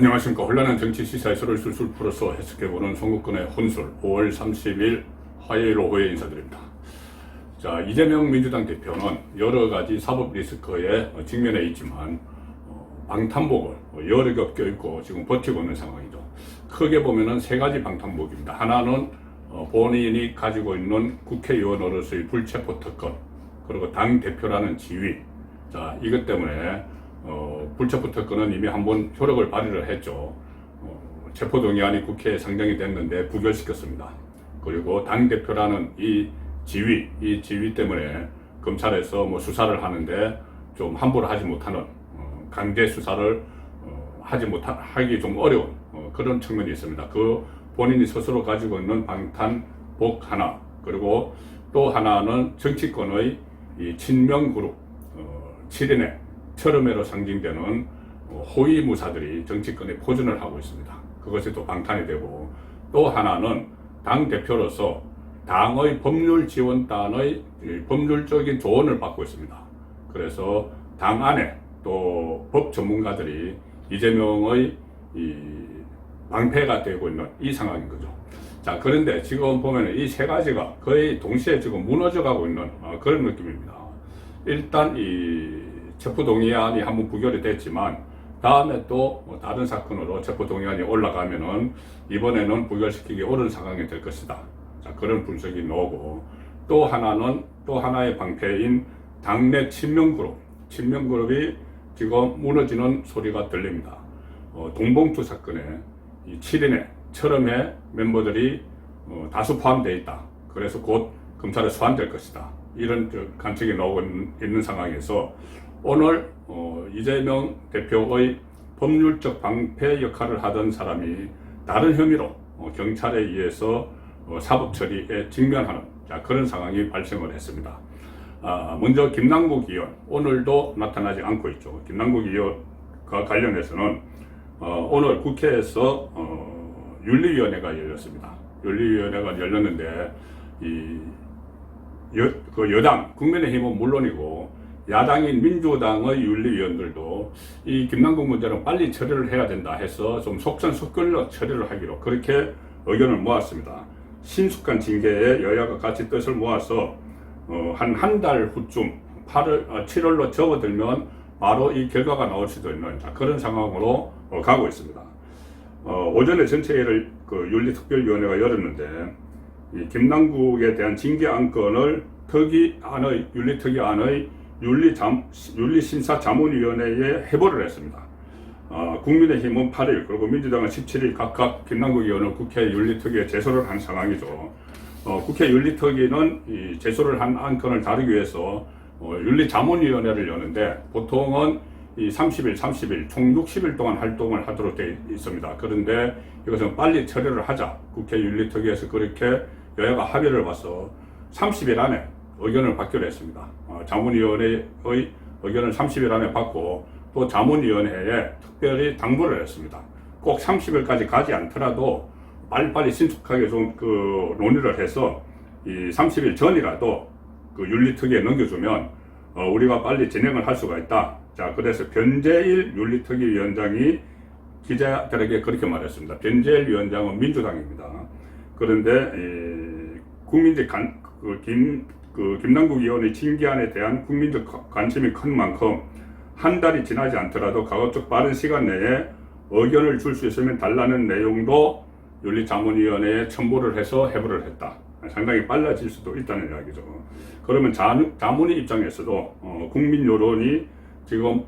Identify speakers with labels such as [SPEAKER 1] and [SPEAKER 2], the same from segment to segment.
[SPEAKER 1] 안녕하십니까. 혼란한 정치 시사의 설을 술술 풀어서 해석해보는 송국근의 혼술 5월 30일 화요일 오후에 인사드립니다. 자, 이재명 민주당 대표는 여러 가지 사법 리스크에 직면해 있지만 방탄복을 여러 겹 껴입고 지금 버티고 있는 상황이죠. 크게 보면은 세 가지 방탄복입니다. 하나는 본인이 가지고 있는 국회의원으로서의 불체포 특권, 그리고 당 대표라는 지위. 자, 이것 때문에 불체포 특권은 이미 한번 효력을 발휘를 했죠. 체포동의안이 국회에 상정이 됐는데 부결시켰습니다. 그리고 당대표라는 이 지위 때문에 검찰에서 뭐 수사를 하는데 좀 함부로 하지 못하는 강제 수사를 하기 좀 어려운 그런 측면이 있습니다. 그 본인이 스스로 가지고 있는 방탄복 하나, 그리고 또 하나는 정치권의 이 친명그룹 7인의 철음회로 상징되는 호위무사들이 정치권에 포진을 하고 있습니다. 그것이 또 방탄이 되고, 또 하나는 당대표로서 당의 법률지원단의 법률적인 조언을 받고 있습니다. 그래서 당 안에 또 법 전문가들이 이재명의 방패가 되고 있는 이 상황인 거죠. 자, 그런데 지금 보면 이 세 가지가 거의 동시에 지금 무너져 가고 있는 그런 느낌입니다. 일단 이 체포동의안이 한번 부결이 됐지만 다음에 또 다른 사건으로 체포동의안이 올라가면은 이번에는 부결시키기 어려운 상황이 될 것이다. 자, 그런 분석이 나오고, 또 하나는 또 하나의 방패인 당내 친명그룹이 지금 무너지는 소리가 들립니다. 동봉투 사건에 이 7인의 철음회 멤버들이 다수 포함되어 있다. 그래서 곧 검찰에 소환될 것이다. 이런 관측이 나오고 있는 상황에서 오늘 이재명 대표의 법률적 방패 역할을 하던 사람이 다른 혐의로 경찰에 의해서 사법 처리에 직면하는 그런 상황이 발생을 했습니다. 먼저 김남국 의원, 오늘도 나타나지 않고 있죠. 김남국 의원과 관련해서는 오늘 국회에서 윤리위원회가 열렸습니다. 윤리위원회가 열렸는데 그 여당 국민의힘은 물론이고 야당인 민주당의 윤리위원들도 이 김남국 문제는 빨리 처리를 해야 된다 해서 좀 속전속결로 처리를 하기로 그렇게 의견을 모았습니다. 신속한 징계에 여야가 같이 뜻을 모아서 한 달 후쯤 7월로 접어들면 바로 이 결과가 나올 수도 있는 그런 상황으로 가고 있습니다. 오전에 전체회의를 그 윤리특별위원회가 열었는데 이 김남국에 대한 징계 안건을 윤리특위안의 윤리심사자문위원회에 해보를 했습니다. 국민의힘은 8일 그리고 민주당은 17일 각각 김남국 의원을 국회 윤리특위에 제소를 한 상황이죠. 국회 윤리특위는 이 제소를 한 안건을 다루기 위해서 윤리자문위원회를 여는데 보통은 이 30일 총 60일 동안 활동을 하도록 되어 있습니다. 그런데 이것은 빨리 처리를 하자. 국회 윤리특위에서 그렇게 여야가 합의를 봐서 30일 안에 의견을 받기로 했습니다. 자문위원회의 의견을 30일 안에 받고 또 자문위원회에 특별히 당부를 했습니다. 꼭 30일까지 가지 않더라도 빨리빨리 신속하게 좀 논의를 해서 이 30일 전이라도 그 윤리특위에 넘겨주면 우리가 빨리 진행을 할 수가 있다. 자, 그래서 변재일 윤리특위위원장이 기자들에게 그렇게 말했습니다. 변재일 위원장은 민주당입니다. 그런데 김남국 의원의 징계안에 대한 국민적 관심이 큰 만큼 한 달이 지나지 않더라도 가급적 빠른 시간 내에 의견을 줄 수 있으면 달라는 내용도 윤리자문위원회에 첨부를 해서 해부를 했다. 상당히 빨라질 수도 있다는 이야기죠. 그러면 자문위 입장에서도 국민 여론이 지금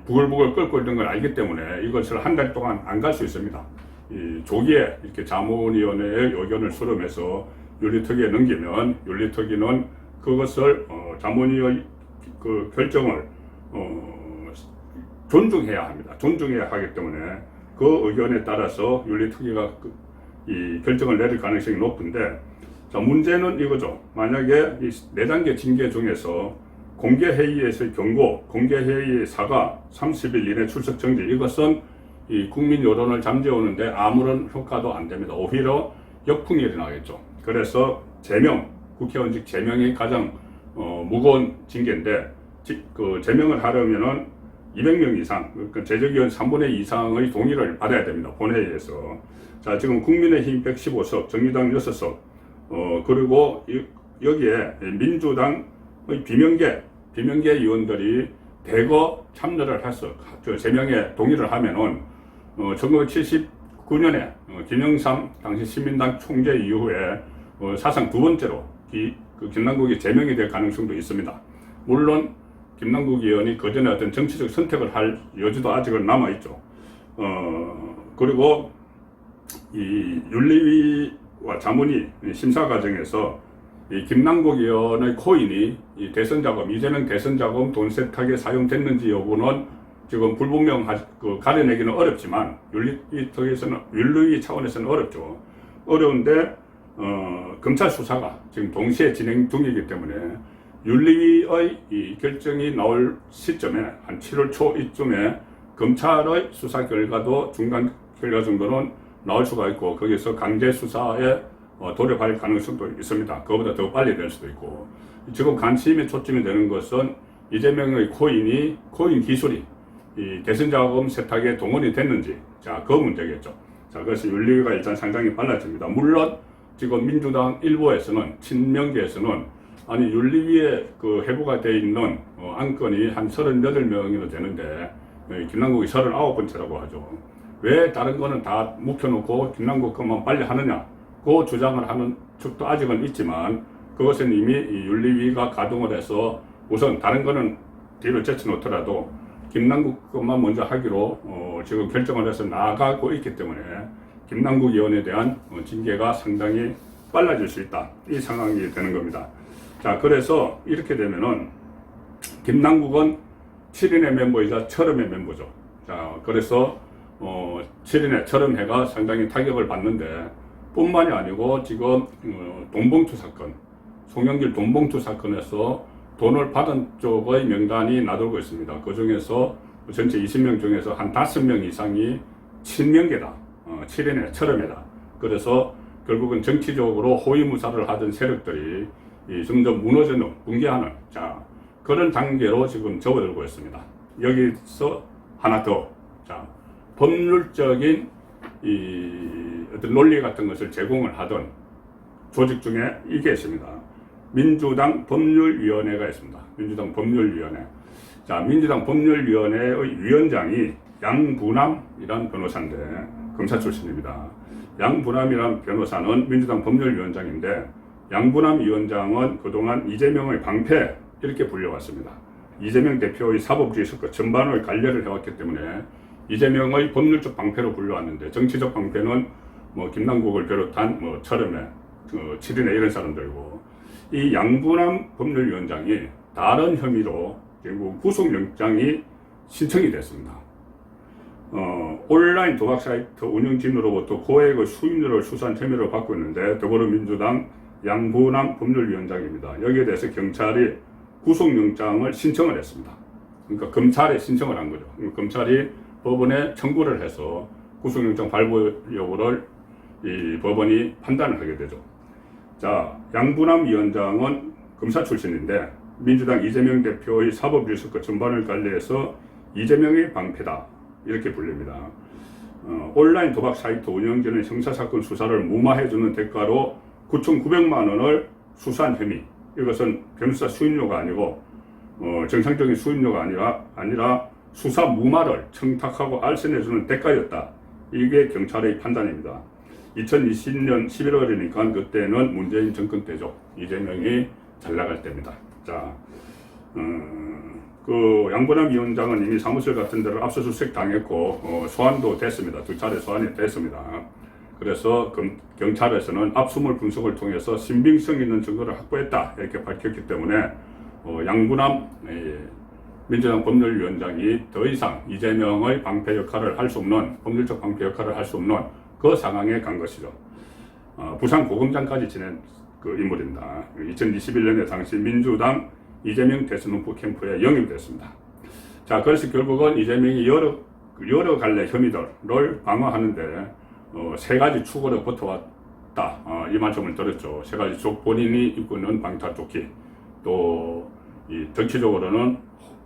[SPEAKER 1] 부글부글 끓고 있는 걸 알기 때문에 이것을 한 달 동안 안 갈 수 있습니다. 조기에 이렇게 자문위원회의 의견을 수렴해서 윤리특위에 넘기면 윤리특위는 그것을 자문위의 그 결정을 존중해야 합니다. 존중해야 하기 때문에 그 의견에 따라서 윤리특위가 이 결정을 내릴 가능성이 높은데, 자, 문제는 이거죠. 만약에 이 4단계 징계 중에서 공개회의에서의 경고, 공개회의의 사과, 30일 이내 출석 정지, 이것은 이 국민 여론을 잠재우는데 아무런 효과도 안 됩니다. 오히려 역풍이 일어나겠죠. 그래서 국회의원직 제명이 가장 무거운 징계인데, 제명을 하려면은 200명 이상, 그러니까 재적의원 3분의 2 이상의 동의를 받아야 됩니다. 본회의에서. 자, 지금 국민의힘 115석, 정의당 6석, 그리고 여기에 민주당의 비명계 의원들이 대거 참여를 해서 저 3명의 동의를 하면은 1979년에 김영삼 당시 시민당 총재 이후에 사상 두 번째로 그 김남국이 제명이 될 가능성도 있습니다. 물론 김남국 의원이 그 전에 어떤 정치적 선택을 할 여지도 아직은 남아있죠. 그리고 이 윤리위와 자문위 심사 과정에서 이 김남국 의원의 코인이 이 대선 자금, 이재명 대선 자금 돈 세탁에 사용됐는지 여부는 지금 가려내기는 어렵지만 윤리위 차원에서는 어렵죠. 어려운데 검찰 수사가 지금 동시에 진행 중이기 때문에 윤리위의 이 결정이 나올 시점에 한 7월 초 이쯤에 검찰의 수사 결과도 중간 결과 정도는 나올 수가 있고 거기서 강제 수사에 돌입할 가능성도 있습니다. 그거보다 더 빨리 될 수도 있고 지금 관심이 초점이 되는 것은 이재명의 코인 기술이 이 대선 자금 세탁에 동원이 됐는지 자, 그 문제겠죠. 자, 그래서 윤리위가 일단 상당히 빨라집니다. 물론 지금 민주당 일부에서는 친명계에서는 아니 윤리위에 그 회부가 되어 있는 안건이 한 38명이나 되는데 김남국이 39번째라고 하죠. 왜 다른 거는 다 묵혀놓고 김남국 것만 빨리 하느냐 그 주장을 하는 측도 아직은 있지만 그것은 이미 이 윤리위가 가동을 해서 우선 다른 거는 뒤로 제쳐놓더라도 김남국 것만 먼저 하기로 지금 결정을 해서 나아가고 있기 때문에 김남국 의원에 대한 징계가 상당히 빨라질 수 있다. 이 상황이 되는 겁니다. 자, 그래서 이렇게 되면은 김남국은 7인의 멤버이자 철험의 멤버죠. 자, 그래서 7인의 철험회가 상당히 타격을 받는데 뿐만이 아니고 지금 돈봉투 사건, 송영길 돈봉투 사건에서 돈을 받은 쪽의 명단이 나돌고 있습니다. 그 중에서 전체 20명 중에서 한 5명 이상이 친명계다. 7인의 철험회다. 그래서 결국은 정치적으로 호위무사를 하던 세력들이 점점 무너지는, 붕괴하는, 자, 그런 단계로 지금 접어들고 있습니다. 여기서 하나 더, 자, 법률적인 어떤 논리 같은 것을 제공을 하던 조직 중에 이게 있습니다. 민주당 법률위원회가 있습니다. 민주당 법률위원회. 자, 민주당 법률위원회의 위원장이 양부남이란 변호사인데, 검사 출신입니다. 양부남이란 변호사는 민주당 법률위원장인데, 양부남 위원장은 그동안 이재명의 방패, 이렇게 불려왔습니다. 이재명 대표의 사법 리스크 전반을 관리를 해왔기 때문에 이재명의 법률적 방패로 불려왔는데, 정치적 방패는 김남국을 비롯한 철험회, 7인의 이런 사람들이고, 이 양부남 법률위원장이 다른 혐의로 결국 구속영장이 신청이 됐습니다. 온라인 도박 사이트 운영진으로부터 고액의 수임료를 수수한 혐의를 받고 있는데 더불어민주당 양부남 법률위원장입니다. 여기에 대해서 경찰이 구속영장을 신청을 했습니다. 그러니까 검찰에 신청을 한 거죠. 검찰이 법원에 청구를 해서 구속영장 발부 여부를 이 법원이 판단을 하게 되죠. 자, 양부남 위원장은 검사 출신인데 민주당 이재명 대표의 사법 리스크 전반을 관리해서 이재명의 방패다 이렇게 불립니다. 온라인 도박 사이트 운영진의 형사사건 수사를 무마해주는 대가로 9,900만 원을 수수한 혐의. 이것은 변호사 수임료가 아니고 정상적인 수임료가 아니라 수사 무마를 청탁하고 알선해주는 대가였다. 이게 경찰의 판단입니다. 2020년 11월이니까 그때는 문재인 정권 때죠. 이재명이 잘 나갈 때입니다. 자, 그 양부남 위원장은 이미 사무실 같은 데를 압수수색 당했고 소환도 됐습니다. 2차례 소환이 됐습니다. 그래서 경찰에서는 압수물 분석을 통해서 신빙성 있는 증거를 확보했다 이렇게 밝혔기 때문에 양부남 민주당 법률위원장이 더 이상 이재명의 방패 역할을 할 수 없는, 법률적 방패 역할을 할 수 없는 그 상황에 간 것이죠. 부산 고검장까지 지낸 그 인물입니다. 2021년에 당시 민주당 이재명 대선 후보 캠프에 영입됐습니다. 자, 그래서 결국은 이재명이 여러 갈래 혐의들을 방어하는데 3가지 축으로 버텨왔다. 이 말씀을 드렸죠. 3가지 축, 본인이 입고 있는 방탄조끼, 또 이 정치적으로는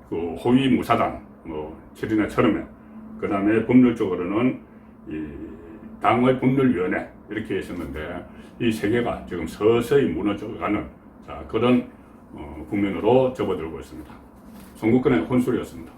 [SPEAKER 1] 그 호위무사단, 뭐 7인의 철음회, 그 다음에 법률적으로는 이 당의 법률위원회 이렇게 있었는데 이 세 개가 지금 서서히 무너져가는 그런 국면으로 접어들고 있습니다. son국권의 혼술이었습니다.